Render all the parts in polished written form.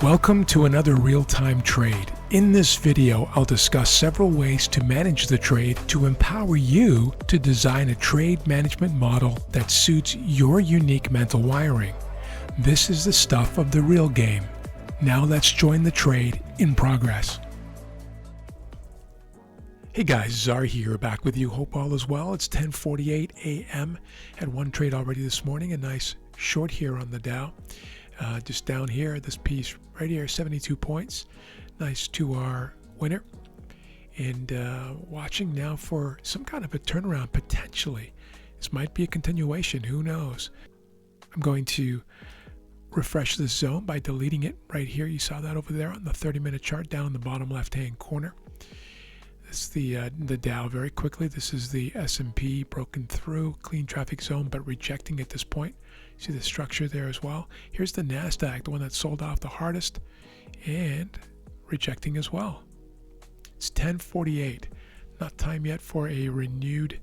Welcome to another real-time trade. In this video, I'll discuss several ways to manage the trade to empower you to design a trade management model that suits your unique mental wiring. This is the stuff of the real game. Now let's join the trade in progress. Hey guys, Czar here, back with you. Hope all is well. It's 10:48 a.m. Had one trade already this morning, a nice short here on the Dow. Just down here, this piece right here, 72 points. Nice 2-hour winner. And watching now for some kind of a turnaround, potentially. This might be a continuation, who knows? I'm going to refresh this zone by deleting it right here. You saw that over there on the 30-minute chart down in the bottom left-hand corner. This is the Dow very quickly. This is the S&P broken through, clean traffic zone, but rejecting at this point. See the structure there as well. Here's the NASDAQ, the one that sold off the hardest, and rejecting as well. It's 10:48. Not time yet for a renewed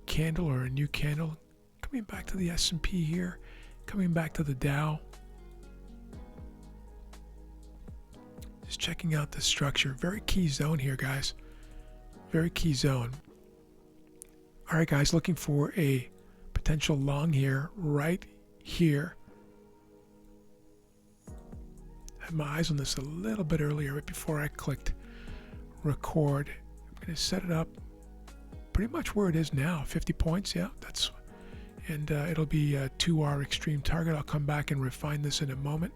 candle or a new candle. Coming back to the S&P here, coming back to the Dow. Just checking out the structure. Very key zone here, guys. Very key zone. All right, guys, looking for a potential long here, right here. I had my eyes on this a little bit earlier, right before I clicked record. I'm going to set it up pretty much where it is now, 50 points. Yeah, that's, and it'll be a 2-hour extreme target. I'll come back and refine this in a moment.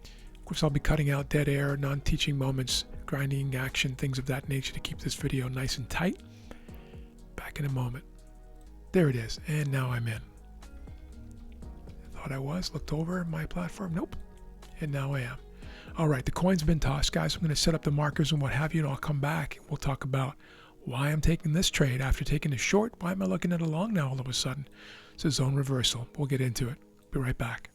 Of course, I'll be cutting out dead air, non-teaching moments, grinding action, things of that nature to keep this video nice and tight. Back in a moment. There it is, and now I'm in. Thought I was, looked over my platform, nope, and now I am. All right, the coin's been tossed, guys. I'm going to set up the markers and what have you, and I'll come back. We'll talk about why I'm taking this trade after taking a short. Why am I looking at a long now all of a sudden? It's a zone reversal. We'll get into it. Be right back.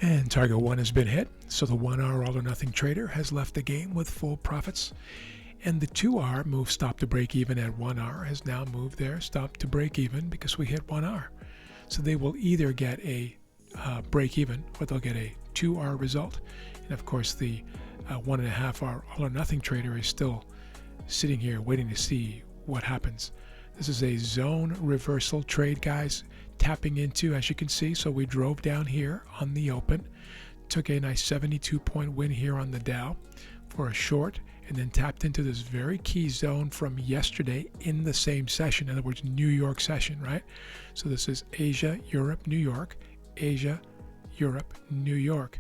And target 1 has been hit, so the 1-hour all or nothing trader has left the game with full profits. And the 2-hour move stop to break even at 1 hour has now moved there, stop to break even, because we hit 1 hour. So they will either get a break even or they'll get a 2-hour result. And of course, the 1.5-hour all or nothing trader is still sitting here waiting to see what happens. This is a zone reversal trade, guys. Tapping into, as you can see, so we drove down here on the open, took a nice 72-point win here on the Dow for a short, and then tapped into this very key zone from yesterday in the same session. In other words, New York session, right? So this is Asia, Europe, New York, Asia, Europe, New York.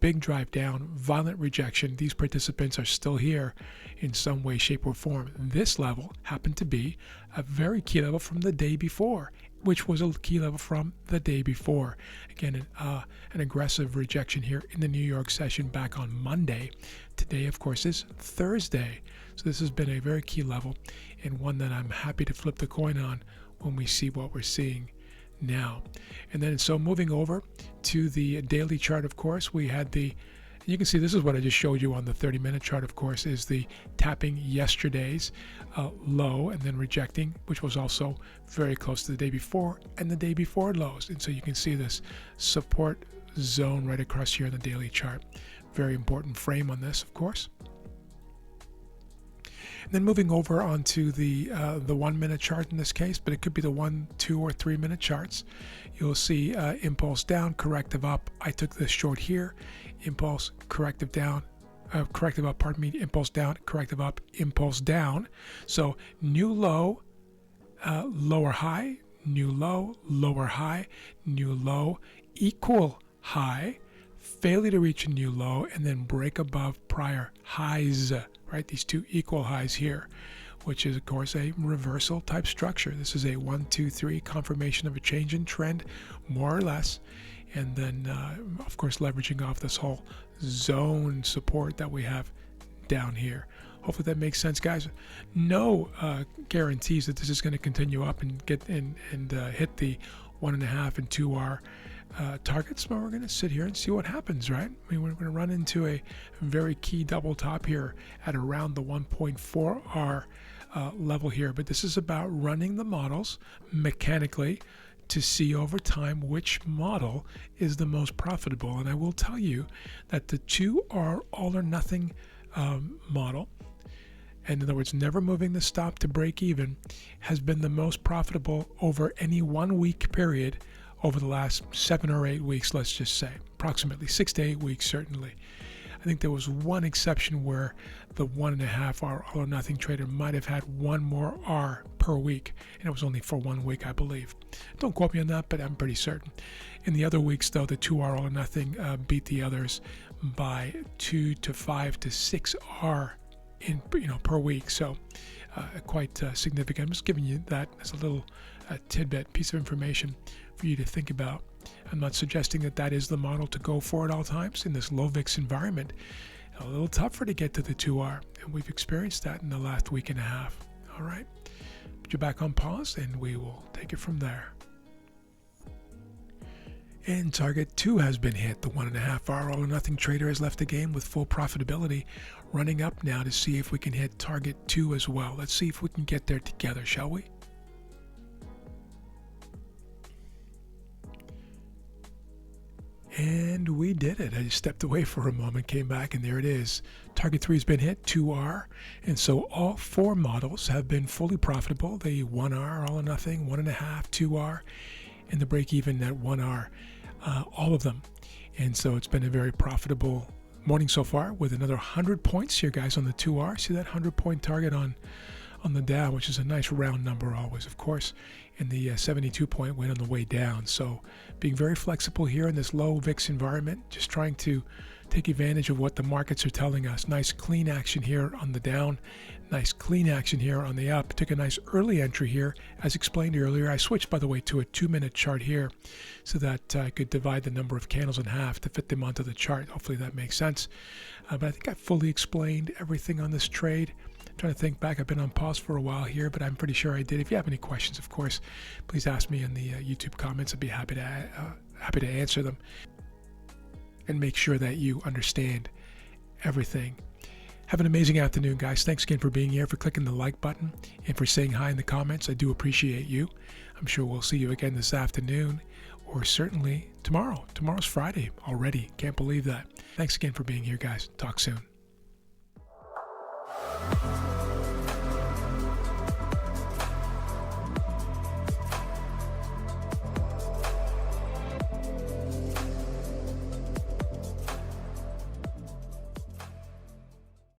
Big drive down, violent rejection. These participants are still here in some way, shape, or form. This level happened to be a very key level from the day before, which was a key level from the day before. Again, an aggressive rejection here in the New York session back on Monday. Today, of course, is Thursday. So this has been a very key level and one that I'm happy to flip the coin on when we see what we're seeing now. And then so moving over to the daily chart, of course, we had you can see this is what I just showed you on the 30-minute chart, of course, is the tapping yesterday's low and then rejecting, which was also very close to the day before and the day before lows. And so you can see this support zone right across here in the daily chart. Very important frame on this, of course. And then moving over onto the 1-minute chart in this case, but it could be the 1, 2, or 3-minute charts. You'll see impulse down, corrective up. I took this short here. Impulse, corrective down, corrective up, pardon me, impulse down, corrective up, impulse down. So new low, lower high, new low, lower high, new low, equal high, failure to reach a new low, and then break above prior highs, right? These two equal highs here, which is, of course, a reversal type structure. This is a 1, 2, 3 confirmation of a change in trend, more or less. And then, of course, leveraging off this whole zone support that we have down here. Hopefully that makes sense, guys. No guarantees that this is going to continue up and get and hit the 1.5 and 2-hour targets, but we're going to sit here and see what happens, right? I mean, we're going to run into a very key double top here at around the 1.4 hour level here, but this is about running the models mechanically to see over time which model is the most profitable. And I will tell you that the 2R all or nothing model, in other words, never moving the stop to break even, has been the most profitable over any 1 week period over the last 7 or 8 weeks, let's just say, approximately 6 to 8 weeks, certainly. I think there was one exception where the 1.5 hour all or nothing trader might have had one more R per week, and it was only for 1 week, I believe. Don't quote me on that, but I'm pretty certain. In the other weeks, though, the 2R all or nothing beat the others by 2 to 5 to 6 R in per week. So quite significant. I'm just giving you that as a little tidbit, piece of information for you to think about. I'm not suggesting that that is the model to go for at all times in this low VIX environment. A little tougher to get to the 2R, and we've experienced that in the last week and a half. All right, put you back on pause, and we will take it from there. And target 2 has been hit. The 1.5 hour all or nothing trader has left the game with full profitability, running up now to see if we can hit target 2 as well. Let's see if we can get there together, shall we? And we did it. I just stepped away for a moment, came back, and there it is. Target 3 has been hit, 2R. And so all 4 models have been fully profitable. The 1R, all or nothing, 1.5, 2R, and the break even at 1R. All of them. And so it's been a very profitable morning so far with another 100 points here, guys, on the 2R. See that 100-point target on the Dow, which is a nice round number always, of course, and the 72-point win on the way down. So being very flexible here in this low VIX environment, just trying to take advantage of what the markets are telling us. Nice clean action here on the down, nice clean action here on the up. Took a nice early entry here, as explained earlier. I switched, by the way, to a 2-minute chart here so that I could divide the number of candles in half to fit them onto the chart. Hopefully that makes sense. But I think I fully explained everything on this trade. Trying to think back. I've been on pause for a while here, but I'm pretty sure I did. If you have any questions, of course, please ask me in the YouTube comments. I'd be happy to answer them and make sure that you understand everything. Have an amazing afternoon, guys. Thanks again for being here, for clicking the like button, and for saying hi in the comments. I do appreciate you. I'm sure we'll see you again this afternoon, or certainly tomorrow. Tomorrow's Friday already. Can't believe that. Thanks again for being here, guys. Talk soon.